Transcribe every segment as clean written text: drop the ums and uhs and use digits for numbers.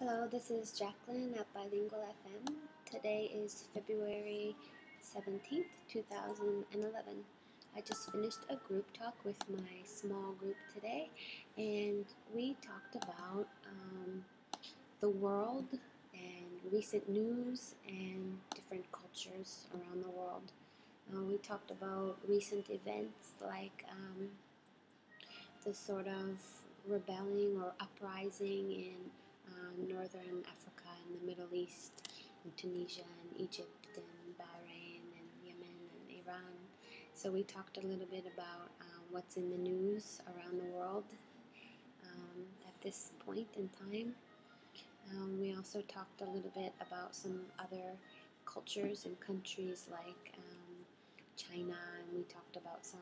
Hello, this is Jacqueline at Bilingual FM. Today is February 17th, 2011. I just finished a group talk with my small group today, and we talked about the world and recent news and different cultures around the world. We talked about recent events like the sort of rebelling or uprising in northern Africa and the Middle East, in Tunisia and Egypt and Bahrain and Yemen and Iran. So we talked a little bit about what's in the news around the world at this point in time. We also talked a little bit about some other cultures and countries like China, and we talked about some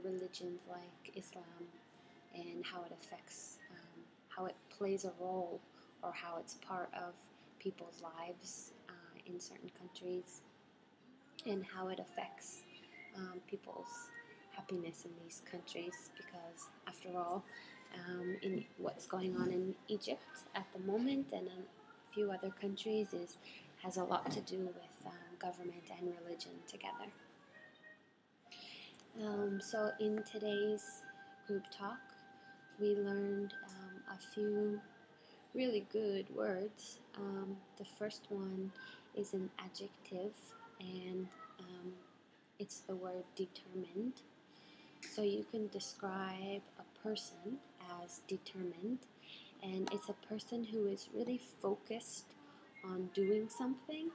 religions like Islam and how it affects, how it plays a role or how it's part of people's lives in certain countries, and how it affects people's happiness in these countries, because after all, in what's going on in Egypt at the moment and in a few other countries has a lot to do with government and religion together. So in today's group talk, we learned a few really good words. The first one is an adjective, and it's the word determined. So you can describe a person as determined, and it's a person who is really focused on doing something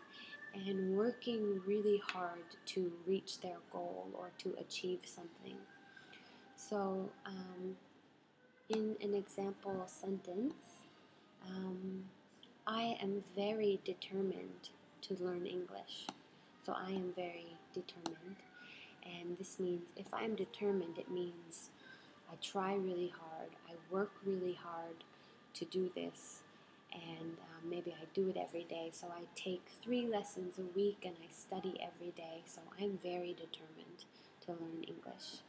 and working really hard to reach their goal or to achieve something. So in an example sentence, I am very determined to learn English. So I am very determined. And this means if I'm determined, it means I try really hard, I work really hard to do this, and maybe I do it every day. So I take 3 lessons a week and I study every day. So I'm very determined to learn English.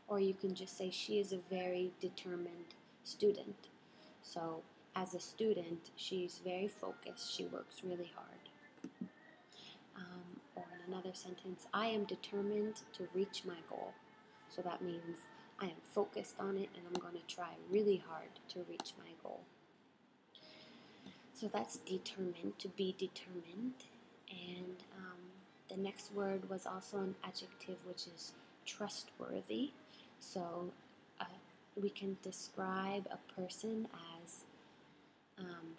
Or you can just say she is a very determined student. So as a student, she's very focused, she works really hard. Or in another sentence, I am determined to reach my goal. So that means I am focused on it and I'm going to try really hard to reach my goal. So that's determined, to be determined. And the next word was also an adjective, which is trustworthy. So we can describe a person as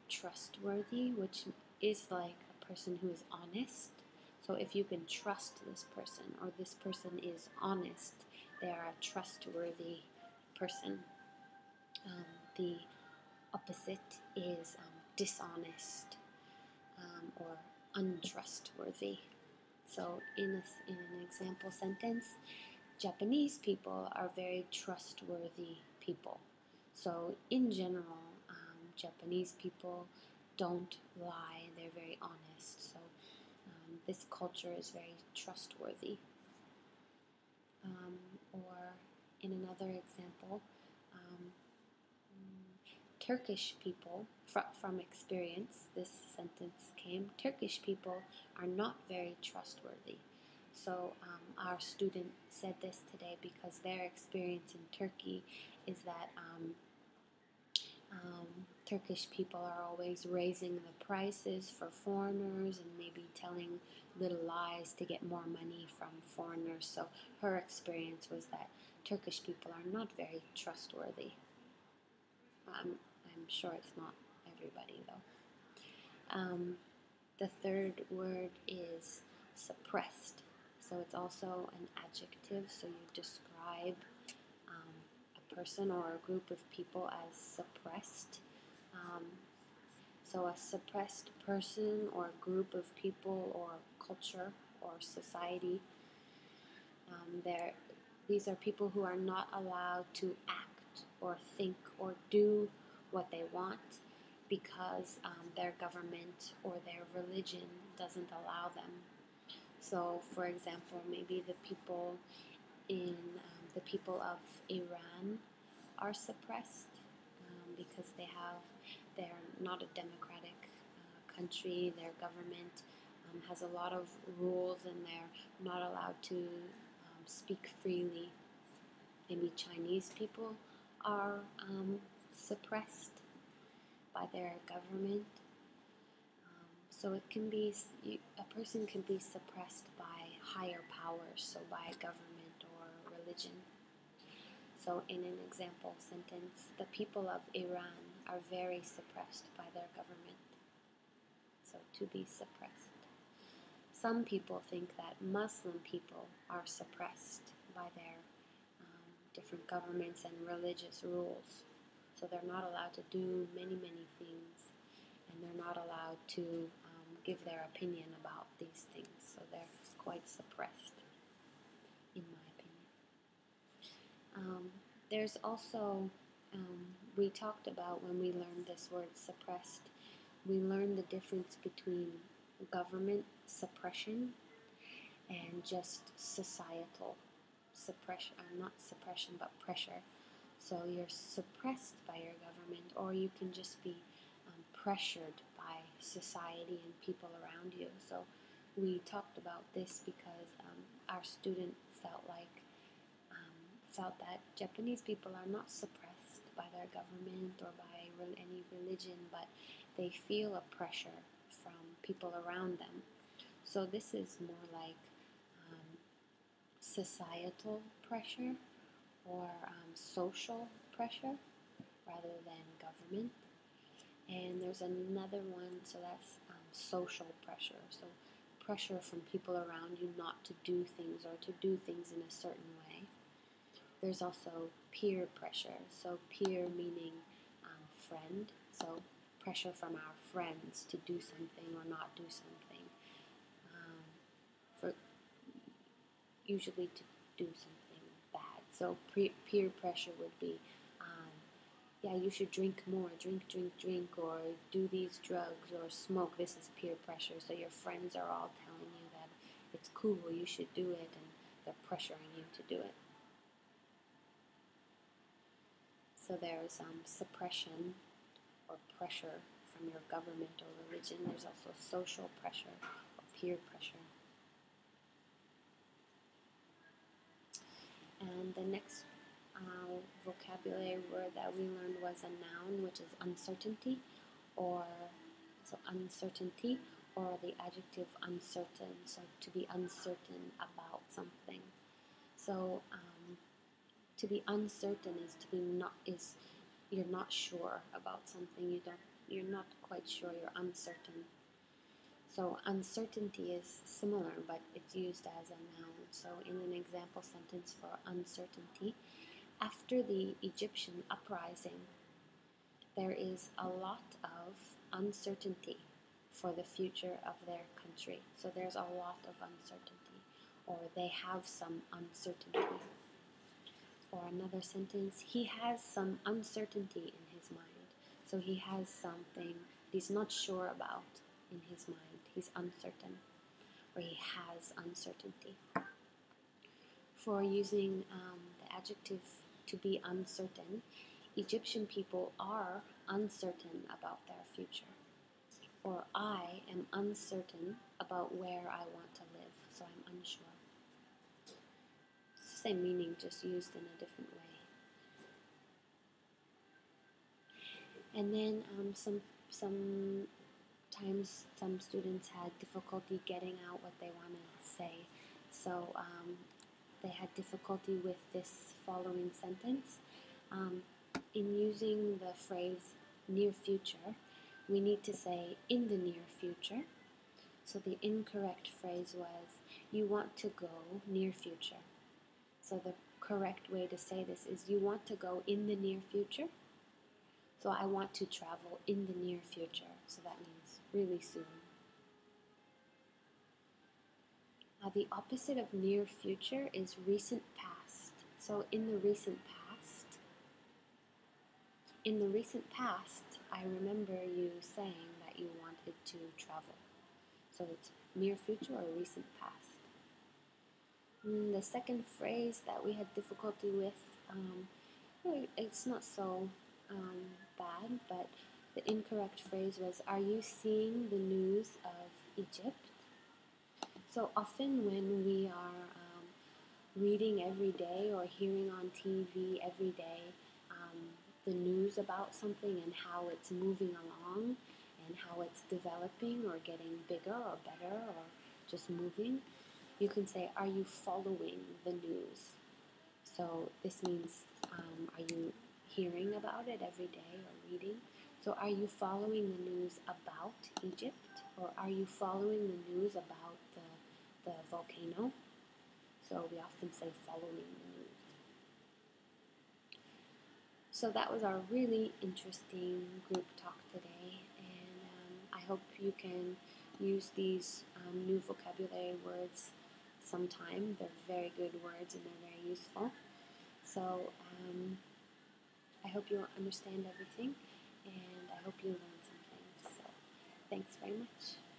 trustworthy, which is like a person who is honest. So if you can trust this person, or this person is honest, they are a trustworthy person. The opposite is dishonest or untrustworthy. So in an example sentence, Japanese people are very trustworthy people. So in general, Japanese people don't lie, they're very honest. So this culture is very trustworthy. Or in another example, Turkish people, from experience, this sentence came, Turkish people are not very trustworthy. So our student said this today because their experience in Turkey is that Turkish people are always raising the prices for foreigners and maybe telling little lies to get more money from foreigners. So her experience was that Turkish people are not very trustworthy. I'm sure it's not everybody though. The third word is suppressed. So it's also an adjective, so you describe a person or a group of people as suppressed. So a suppressed person or group of people or culture or society, these are people who are not allowed to act or think or do what they want because their government or their religion doesn't allow them. So, for example, maybe the people of Iran are suppressed because they're not a democratic country. Their government has a lot of rules, and they're not allowed to speak freely. Maybe Chinese people are suppressed by their government. So it can be, a person can be suppressed by higher powers, so by government or religion. So in an example sentence, the people of Iran are very suppressed by their government. So to be suppressed. Some people think that Muslim people are suppressed by their different governments and religious rules. So they're not allowed to do many things, and they're not allowed to give their opinion about these things. So they're quite suppressed, in my opinion. There's also, we talked about when we learned this word suppressed, we learned the difference between government suppression and just societal suppression, not suppression, but pressure. So you're suppressed by your government, or you can just be pressured by society and people around you. So we talked about this because our student felt that Japanese people are not suppressed by their government or by any religion, but they feel a pressure from people around them. So this is more like societal pressure or social pressure rather than government. And there's another one, so that's social pressure. So pressure from people around you not to do things or to do things in a certain way. There's also peer pressure. So peer meaning friend. So pressure from our friends to do something or not do something. For usually to do something bad. So peer pressure would be, yeah, you should drink more, drink, or do these drugs or smoke. This is peer pressure. So your friends are all telling you that it's cool, you should do it, and they're pressuring you to do it. So there's suppression or pressure from your government or religion. There's also social pressure or peer pressure. And the next vocabulary word that we learned was a noun, which is uncertainty, or the adjective uncertain. So to be uncertain about something. So to be uncertain is you're not sure about something. You're not quite sure. You're uncertain. So uncertainty is similar, but it's used as a noun. So in an example sentence for uncertainty, after the Egyptian uprising, there is a lot of uncertainty for the future of their country. So there's a lot of uncertainty, or they have some uncertainty. Or another sentence, he has some uncertainty in his mind. So he has something he's not sure about in his mind. He's uncertain, or he has uncertainty. For using the adjective to be uncertain, Egyptian people are uncertain about their future. Or I am uncertain about where I want to live, so I'm unsure. Same meaning, just used in a different way. And then sometimes some students had difficulty getting out what they want to say. So they had difficulty with this following sentence. In using the phrase near future, we need to say in the near future. So the incorrect phrase was, you want to go near future. So the correct way to say this is, you want to go in the near future. So I want to travel in the near future. So that means really soon. The opposite of near future is recent past. So in the recent past, I remember you saying that you wanted to travel. So it's near future or recent past. The second phrase that we had difficulty with, it's not so bad, but the incorrect phrase was, "Are you seeing the news of Egypt?" So often when we are reading every day or hearing on TV every day the news about something and how it's moving along and how it's developing or getting bigger or better or just moving, you can say, "Are you following the news?" So this means, are you hearing about it every day or reading? So are you following the news about Egypt, or are you following the news about the volcano? So we often say following the news. So that was our really interesting group talk today, and I hope you can use these new vocabulary words sometime. They're very good words and they're very useful. So I hope you understand everything, and I hope you learn something. So thanks very much.